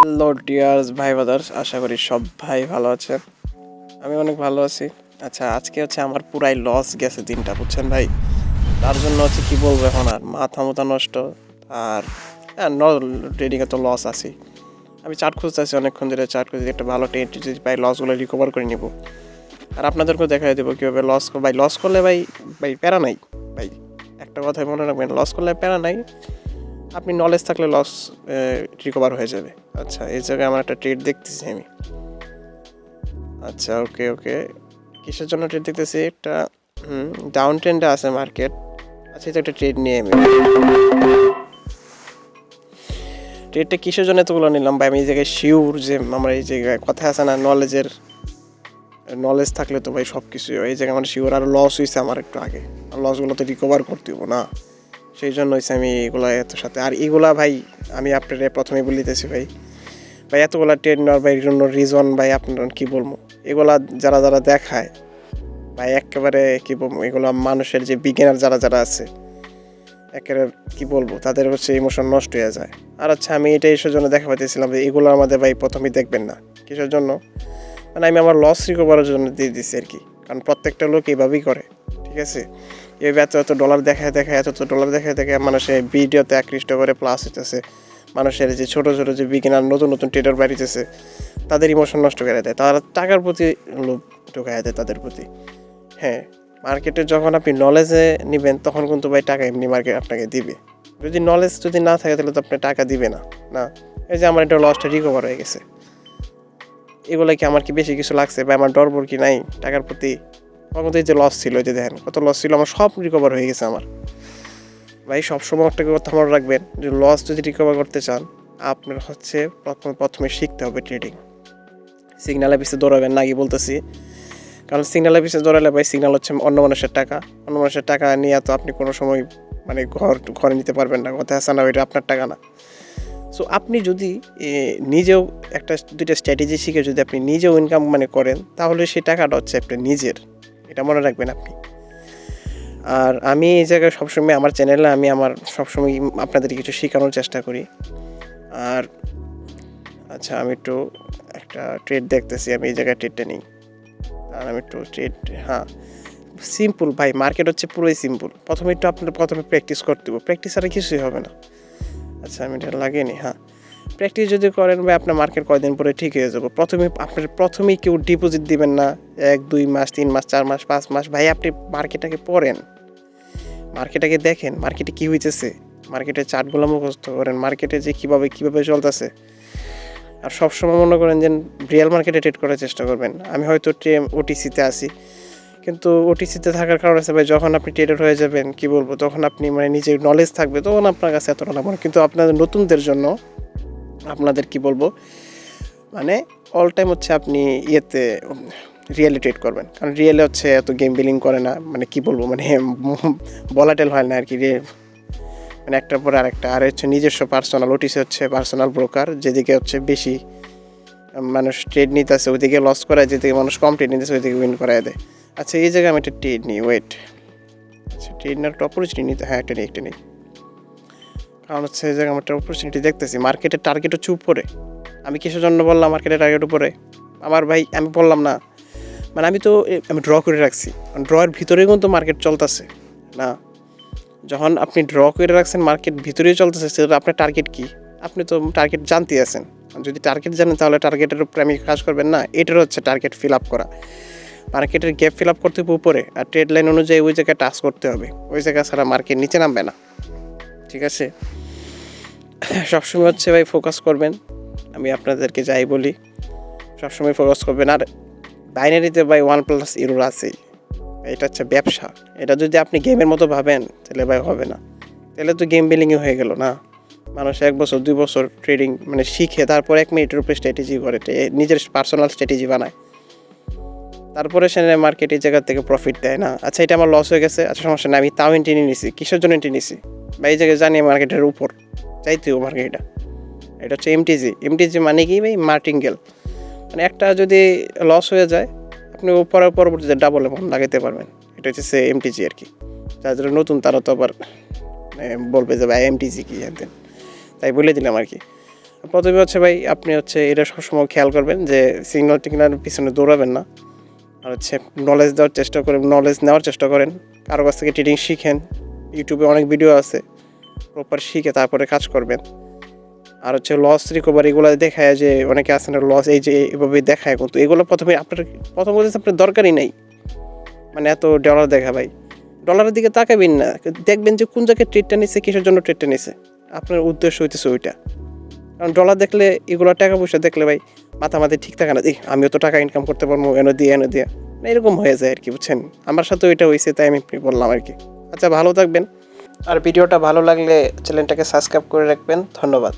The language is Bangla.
হ্যালো ডিয়ার্স ভাই ব্রাদার্স, আশা করি সব ভাই ভালো আছেন। আমি অনেক ভালো আছি। আচ্ছা, আজকে হচ্ছে আমার পুরাই লস গেছে দিনটা, বুঝছেন ভাই। তার জন্য হচ্ছে কি বলবো, এখন আর মাথা নষ্ট। আর ট্রেডিংয়ে তো লস আছেই। আমি চার্ট খুঁজতেছি, অনেকক্ষণ ধরে চার্ট খুঁজে একটা ভালো ট্রেড যদি পাই লসগুলো রিকভার করে নিব। আর আপনাদেরকেও দেখাই দেবো কীভাবে লস করলে ভাই ভাই প্যারা নাই ভাই। একটা কথাই মনে রাখবেন, লস করলে প্যারা নাই। আপনি নলেজ থাকলে লস রিকভার হয়ে যাবে। আচ্ছা, এই জায়গায় আমার একটা ট্রেড দেখতেছি আমি। আচ্ছা, ওকে ওকে, কিসের জন্য ট্রেড দেখতেছি? একটা ডাউন ট্রেন্ডে আছে মার্কেট। আচ্ছা, এই তো একটা ট্রেড নিয়ে আমি ট্রেডটা কিসের জন্য এতগুলো নিলাম ভাই? আমি এই জায়গায় শিওর যে আমার এই জায়গায় কথা আছে না, নলেজ থাকলে তো ভাই সব কিছুই হয়। এই জায়গায় আমার শিওর আর লস হয়েছে আমার একটু আগে, আর লসগুলো তো রিকভার করতে হবো না, সেই জন্য হয়েছে আমি এগুলো এত সাথে। আর এগুলা ভাই আমি আপনার প্রথমেই বলিতেছি ভাই, এতগুলা ট্রেড নেওয়ার ভাই জন্য রিজন ভাই আপনার কী বলবো। এগুলা যারা দেখায় ভাই একেবারে কী বলবো, এগুলো মানুষের যে বিগিনার যারা আছে একেবারে কী বলবো, তাদের হচ্ছে ইমোশন নষ্ট হয়ে যায়। আর আচ্ছা, আমি এটা এসের জন্য দেখা পাইতেছিলাম যে এগুলো আমাদের ভাই প্রথমেই দেখবেন না। কিসের জন্য? মানে আমি আমার লস রিকভারের জন্য দিয়ে দিচ্ছি আর কি, কারণ প্রত্যেকটা লোক এইভাবেই করে, ঠিক আছে। এইভাবে এত ডলার দেখায় মানুষের ভিডিওতে আকৃষ্ট করে, প্লাস হইতেছে মানুষের যে ছোটো যে বিগিনার নতুন ট্রেডার বাড়িতেছে তাদের ইমোশন নষ্ট করে দেয়, তারা টাকার প্রতি লোভ ঢুকায় দেয় তাদের প্রতি। হ্যাঁ, মার্কেটে যখন আপনি নলেজে নেবেন তখন কিন্তু ভাই টাকা এমনি মার্কেট আপনাকে দিবে। যদি নলেজ না থাকে তাহলে তো আপনি টাকা দিবে না। এই যে আমার এটা লসটা রিকভার হয়ে গেছে, এগুলো কি আমার কি বেশি কিছু লাগছে বা আমার ডরবর কি নাই টাকার প্রতি? আমার মধ্যে যে লস ছিল, যে দেখেন কত লস ছিল, আমার সব রিকভার হয়ে গেছে আমার। ভাই সবসময় একটা কথা মনে রাখবেন, যে লস যদি রিকভার করতে চান আপনার হচ্ছে প্রথমে শিখতে হবে ট্রেডিং। সিগন্যালের পিছিয়ে দৌড়াবেন না, কি বলতেছি, কারণ সিগন্যালের পিছিয়ে দৌড়ালে ভাই সিগন্যাল হচ্ছে অন্য মানুষের টাকা নিয়ে তো আপনি কোনো সময় মানে ঘরে নিতে পারবেন না। কথা আছে না, ওইটা আপনার টাকা না। সো আপনি যদি নিজেও দুইটা স্ট্র্যাটেজি শিখে যদি আপনি নিজেও ইনকাম করেন, তাহলে সেই টাকাটা হচ্ছে আপনার নিজের, এটা মনে রাখবেন আপনি। আর আমি এই জায়গায় সবসময় আমার চ্যানেলে আমি সবসময় আপনাদের কিছু শেখানোর চেষ্টা করি। আর আচ্ছা, আমি একটু একটা ট্রেড দেখতেছি, আমি এই জায়গায় ট্রেডটা নিই। আর আমি একটু ট্রেড, সিম্পল ভাই, মার্কেট হচ্ছে পুরোই সিম্পল। প্রথমে প্র্যাকটিস করতে হবে, প্র্যাকটিস আর কিছুই হবে না। আচ্ছা, আমি এটা লাগিয়ে নিই। প্র্যাকটিস যদি করেন ভাই, আপনার মার্কেট কয়দিন পরে ঠিক হয়ে যাবে। প্রথমেই কেউ ডিপোজিট দিবেন না 1-2 মাস 3 মাস 4 মাস 5 মাস। ভাই আপনি মার্কেটটাকে পড়েন, মার্কেটটাকে দেখেন, মার্কেটে কী হইতেছে, মার্কেটের চার্টগুলো মুখস্থ করেন, মার্কেটে যে কীভাবে চলতেছে। আর সবসময় মনে করেন যে রিয়েল মার্কেটে ট্রেড করার চেষ্টা করবেন। আমি হয়তো ওটিসিতে আসি, কিন্তু ওটিসিতে থাকার কারণে আছে ভাই, যখন আপনি ট্রেডার হয়ে যাবেন কি বলবো, তখন আপনি নিজের নলেজ থাকবে, তখন আপনার কাছে এতটা না মনে। কিন্তু আপনাদের নতুনদের জন্য আপনাদের কি বলবো, অল টাইম হচ্ছে আপনি রিয়েলে ট্রেড করবেন, কারণ রিয়েলে হচ্ছে এত গেম বিলিং করে না, কি বলবো, ভলাটাইল হয় না আর কি। একটার পরে আরেকটা। আর হচ্ছে নিজস্ব পার্সোনাল, ওটিসি হচ্ছে পার্সোনাল ব্রোকার, যেদিকে হচ্ছে বেশি মানুষ ট্রেড নিতেছে ওইদিকে লস করায়, যেদিকে মানুষ কম ট্রেড নিতেছে ওইদিকে উইন করায় দেয়। আচ্ছা, এই জায়গায় আমি একটা ট্রেড নিই, ওয়েট। আচ্ছা, ট্রেড নেওয়ার একটা অপরচুনিটি নিতে, একটা নেই, কারণ হচ্ছে এই জায়গায় আমার একটা অপরচুনিটি দেখতেছি। মার্কেটের টার্গেট হচ্ছে উপরে। আমি কিসের জন্য বললাম মার্কেটের টার্গেট উপরে? আমার ভাই আমি বললাম না, আমি ড্র করে রাখছি, ড্রয়ের ভিতরেই কিন্তু মার্কেট চলতেছে না। যখন আপনি ড্র করে রাখছেন, মার্কেট ভিতরেই চলতেছে, সেটা আপনার টার্গেট কি? আপনি তো টার্গেট জানতে আছেন। যদি টার্গেট জানেন তাহলে টার্গেটের উপরে আমি কাজ করবেন না। এটার হচ্ছে টার্গেট ফিল আপ করা, মার্কেটের গ্যাপ ফিল আপ করতে হবে উপরে, আর ট্রেড লাইন অনুযায়ী ওই জায়গায় টাচ করতে হবে। ওই জায়গা ছাড়া মার্কেট নিচে নামবে না, ঠিক আছে। সবসময় হচ্ছে ভাই ফোকাস করবেন, আমি আপনাদেরকে যাই বলি, সবসময় ফোকাস করবেন। আর বাইনারিতে ভাই 1+ ইরোর আছেই, এটা হচ্ছে ব্যবসা। এটা যদি আপনি গেমের মতো ভাবেন তাহলে ভাই হবে না, তাহলে তো গেম বিলিংই হয়ে গেল না। মানুষ 1 বছর 2 বছর ট্রেডিং শিখে তারপর 1 মিনিটের উপরে স্ট্র্যাটেজি করে, নিজের পার্সোনাল স্ট্র্যাটেজি বানায়, তারপরে সে মার্কেট এই জায়গা থেকে প্রফিট দেয় না। আচ্ছা, এটা আমার লস হয়ে গেছে, আচ্ছা সমস্যা নেই, আমি তাও এন্ট্রি নিয়েছি। কিসের জন্য এন্ট্রি নিয়েছি বা এই জায়গায় জানি মার্কেটের উপর চাইতেও মার্কেট, এটা হচ্ছে এমটিজি মানে কি ভাই? মার্টিঙ্গেল। একটা যদি লস হয়ে যায় আপনি পরবর্তীতে ডাবল অ্যামাউন্ট লাগাইতে পারবেন। এটা হচ্ছে এমটিজি আর কি। যারা নতুন তারা তো আবার বলবে যে ভাই এমটিজি কি, একদিন তাই বলে দিলাম আর কি। প্রথমে হচ্ছে ভাই আপনি হচ্ছে এটা সবসময় খেয়াল করবেন যে সিগন্যাল টিগনাল পিছনে দৌড়াবেন না, আর হচ্ছে নলেজ নেওয়ার চেষ্টা করেন, কারো কাছ থেকে ট্রেডিং শিখেন। ইউটিউবে অনেক ভিডিও আছে, প্রপার শিখে তারপরে কাজ করবেন। আর হচ্ছে লস রিকভারি এগুলো দেখায় যে অনেকে আছে না লস এই যে এভাবে দেখায়, কিন্তু এগুলো প্রথম বলতে আপনার দরকারই নেই, মানে এত ডলার দেখা ভাই, ডলারের দিকে তাকাবেন না, দেখবেন যে কোন জায়গায় ট্রেডটা নিচ্ছে, কিসের জন্য ট্রেডটা নিচ্ছে, আপনার উদ্দেশ্য হইতেছে ওইটা। কারণ ডলার দেখলে এগুলো টাকা পয়সা দেখলে ভাই মাথামাতি ঠিক থাকে না, আমিও তো টাকা ইনকাম করতে পারবো এনে দিয়ে না, এরকম হয়ে যায় আর কি, বুঝছেন। আমার সাথে ওইটা হয়েছে, তাই আমি বললাম আর কি। আচ্ছা, ভালো থাকবেন, আর ভিডিওটা ভালো লাগলে চ্যানেলটাকে সাবস্ক্রাইব করে রাখবেন। ধন্যবাদ।